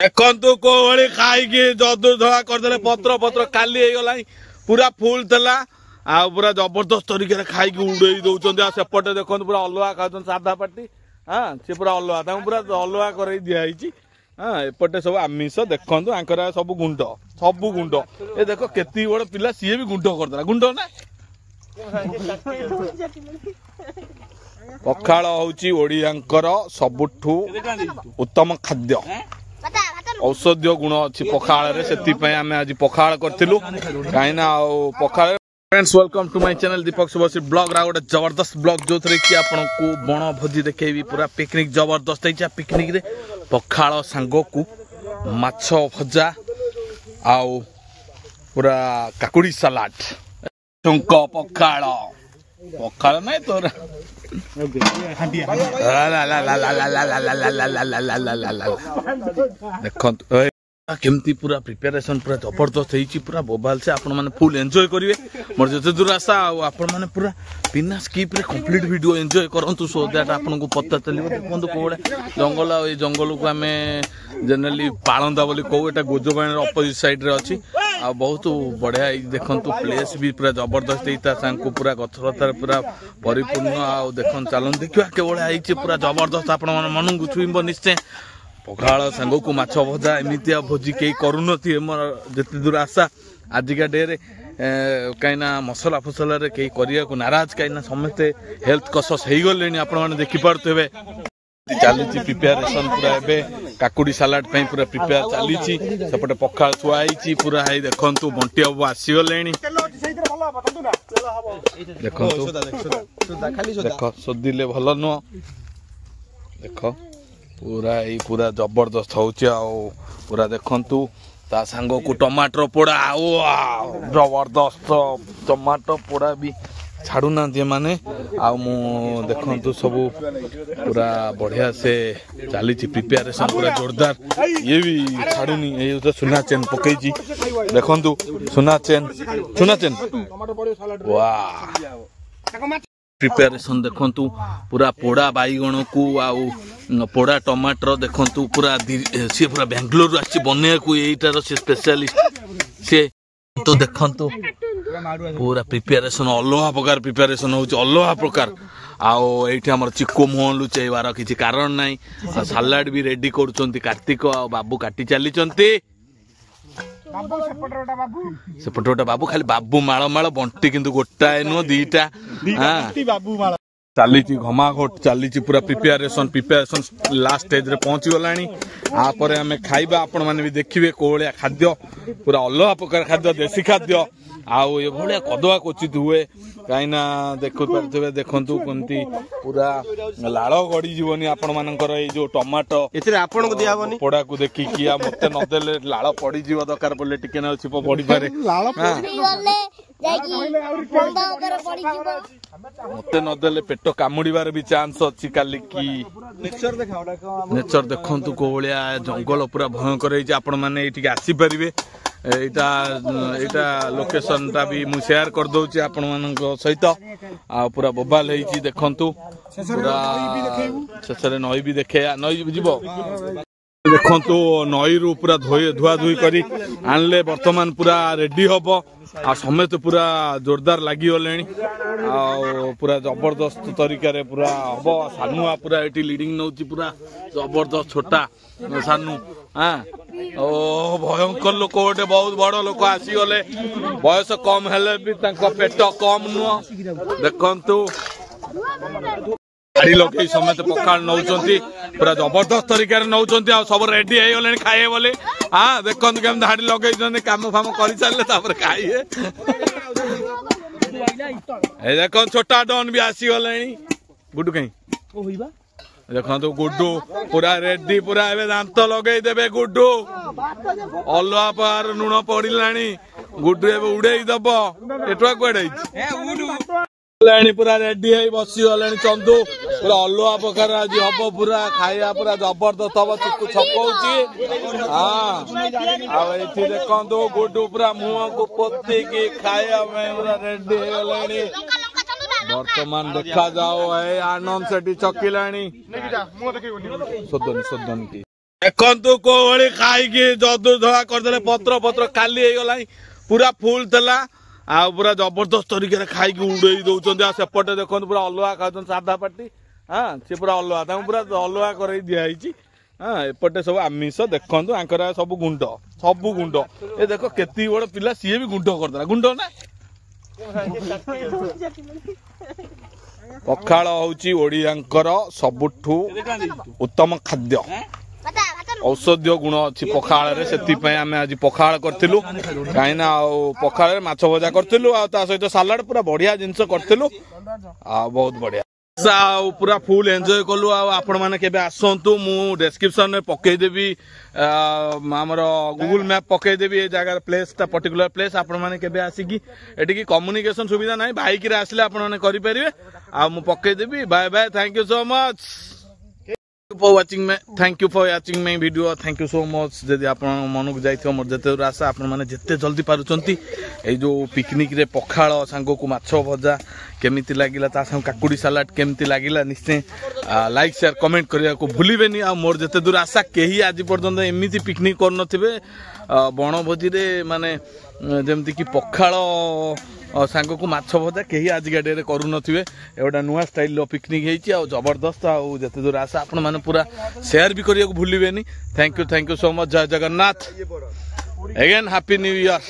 देखु कोली खाई जदू धड़ा करदे पत्र पत्र काली गला पूरा फुल थला आ पूरा जबरदस्त तरीके खाई उड़े दौरान सेपटे देखो पूरा अलुआ खाऊ साधा पार्टी हाँ सी पूरा अलुआ पूरा अलुआ कर दिखाई हाँ एपटे सब आमिष देखु आंकर सब गुंड ए देख केती बड़ पिला सी भी गुंड करदेला गुंड ना पखाल हूँ ओडियांकर सबुठू उत्तम खाद्य औषधीय गुण अच्छी पखाल से आम आज पखाल करूँ कहीं पखाल। Friends welcome to my channel Deepak Subhashi blog रा गोटे जबरदस्त ब्लॉग जो थे कि आपन को बण भोजी देखेबी पूरा पिकनिक जबरदस्त है पिकनिक रे पखाल सांग को माछ भजा आउ पूरा काकुड़ी सलाड टुंक पखाल पखाल नहीं तोरा देखो केमती पूरा प्रिपेरेशन पूरा जबरदस्त है पूरा बोबाल से आपण मैंने फुल एंजॉय करेंगे मोर जो दूर आशा आपण मैंने पूरा बिना स्किप रे कंप्लीट वीडियो एंजॉय करंतु सो दैट आपन को पता चलिबो देखंतु कोडे जंगल ए जंगल को आमे जनरली पाळंदा बोली को एटा गोजबाण रे अपोजिट साइड रे अछि आ बहुत बढ़िया देखंतु प्लेस भी पूरा जबरदस्त एता सांग को पूरा गछलतार पूरा परिपूर्ण आ देखन चलन देखिवा केवल आइछि पूरा जबरदस्त आपण मन को छुइबो निश्चय पखाल सांग को माछ भजा एमती भोजी कई करूनथि मोर जते दूर आशा आजिका डे रे कहीं मसला फसला रे कई करिया को नाराज कहीं समस्ते हेल्थ कॉन्शियस हो गले आपण माने देखि पारथबे चली प्रिपेरेशन पूरा एबे काकुड़ी सलाड पे पूरा प्रिपेयर चली सेपटे पखाल छुआई पूरा है देखंतु बंटी बाबू आसी गले देख सोदिले भल नुह देख पूरा जबरदस्त होची पूरा देखंतु ता सांग को टमाटर पोड़ा जबरदस्त टमाटर पोड़ा भी छाड़ू ना माने देखंतु सब पूरा बढ़िया से चली प्रिपेरेशन पूरा जोरदार ये भी छाड़ूनी ये तो सुना चेन पकई देखंतु सुना चेन वाह प्रिपेरेशन देखंतु पूरा पोड़ा बैगण को आउ पोड़ा टमाटर देखंतु पूरा सी पूरा बेंगलोर आछि बने को एटार से स्पेशलिस्ट से तो देखंतु पूरा प्रिपेरेशन अलग प्रकार प्रिपेरेशन होची अलग प्रकार आओ एठी हमर चिक्को मोहन लुचेबार किछि कारण नाही सलाड भी रेडी करूचंती कार्तिक आ बाबू काटी चली चंती सेपटे बाबू खाली बाबू माल बंटी किंतु गोटाए नुह दीटा चली घमाघोट चली पूरा प्रिपेरेशन लास्ट स्टेज रे पहुंची गलानी आपर आम खाइबा आपण माने भी देखिबे कोलिया खाद्य पूरा अलग प्रकार खाद्य देसी खाद्य आउ ये भलिया कदवा क्वचित हुए कहीं देखु पारे देखंतु कमती पूरा लाल गड़ी जीवनी आपण मानकर ए जो टमाटो एथरे आपण को दियाबनी पोड़ा को देखि किया मते न देले लाल पड़ी जीव दरकार पड़ले टिके न छिप पड़ी पारे मते न देले पेट कामुड़ीबार भी चांस अछि काली की नेचर देखंतु कोलिया जंगल पूरा भयंकर है आपण माने एठी आसी परिबे एटा लोकेशन टा भी मु शेयर कर दउची आपण मानक सहित आ पूरा बोबाल हेची देखंतु पूरा सेसरे नई भी देखे नई जीवो देखंतु नई रु पूरा धुआ धुई करी आनले वर्तमान पूरा रेडी हबो आ समेत पूरा जोरदार लागी गलेनी आ पूरा जबरदस्त तरीका रे पूरा हबो सानुआ पूरा एटी लीडिंग नउची पूरा जबरदस्त छोटा सानु हां ओ भयंकर लोक गोटे बहुत बड़ लोक आसी गले बयस कम हेले भी तांका पेट कम नुह देखंतु गाड़ी लगे समेत पखाल नौचंती पूरा जबरदस्त तरीका रे नौचंती आ सब रेडी हे गले खाए बोले हां देखंतु केम धाड़ी लगे काम फाम करि चलले तापर खाइए ए देखो छोटा डॉन भी आसी गले गुड्डू कहीं ओ होइबा देखो तो गुड्डू पूरा रेडी पूरा एबे दांत लगे देबे गुड्डू अलुआ पार नुण पड़िलानी गुड्डू एबे उड़ेई दबो एटवा कोडे ए उडू पूरा रेडी है बसी गले चंदू पूरा अलुआ प्रकार आज हम पूरा खाया पूरा जबरदस्त हम चिकू छपौची हाँ देखो गुड्डू पूरा मुह को पोती खाया पूरा रेडी है वर्तमान देखा जाओ है आनंद से चकिलानी सोदनी की देखु कोहली खाई जदू धड़ा करदे पत्र पत्र खाली होगला पूरा फुल थला आ पूरा जबरदस्त तरीके खाई उड़े दौरान सेपटे देखो पूरा अलुआ खाऊ साधा पार्टी हाँ सी पूरा अलुआ पूरा अलुआ कर दिखाई हाँ एपटे सब आमिष देखु आंकर सब गुंड ये देख केती बड़ पिला सी भी गुंड करदेला गुंड ना पखाल हूँ ओडियांकर सबुठू उत्तम खाद्य औषधीय गुण अच्छी पखाल से आम आज पखाल करूँ कहीं पखाल माछ भजा करूँ सहित सालाड पूरा बढ़िया जिनस करूँ बहुत बढ़िया पूरा फुल एंजॉय कलु आपण मैंने केबे आसंतु मु डिस्क्रिप्शन में पकेदेवी आमर गूगल मैप पकेदेवी ये जगह प्लेस ता पर्टिकुलर प्लेस आपण मैंने केबे आसिकी एटिकी कम्युनिकेशन सुविधा नहीं बाइक रे आसले आपण मैंने करि परिबे आ मु पकेदेवी bye bye thank you so much for watching my thank you for watching my video thank you so much जदि आप मन को जाइथियो मोर जते आशा आपण माने जते जल्दी पारुचंती ए जो पिकनिक रे पखाल सांगो को माछ भजा केमिति लागिला ता संग काकुडी सलाड केमिति लागिला निश्चय लाइक शेयर कमेंट करिया को भूलिबेनी आ मोर जते दूर आशा केही आज पर्यंत एमिति पिकनिक कर नथिबे बनभोजी रे माने जेमति कि पखाल सांग को माछ भजा कहीं आजिका डे करू नथिबे एटा नुआ स्टाइल पिकनिक होती जबरदस्त आउ जते दूर आशा आपण माने पूरा शेयर भी करिया को भूलिबेनी थैंक यू सो मच जय Jagannath again happy new year.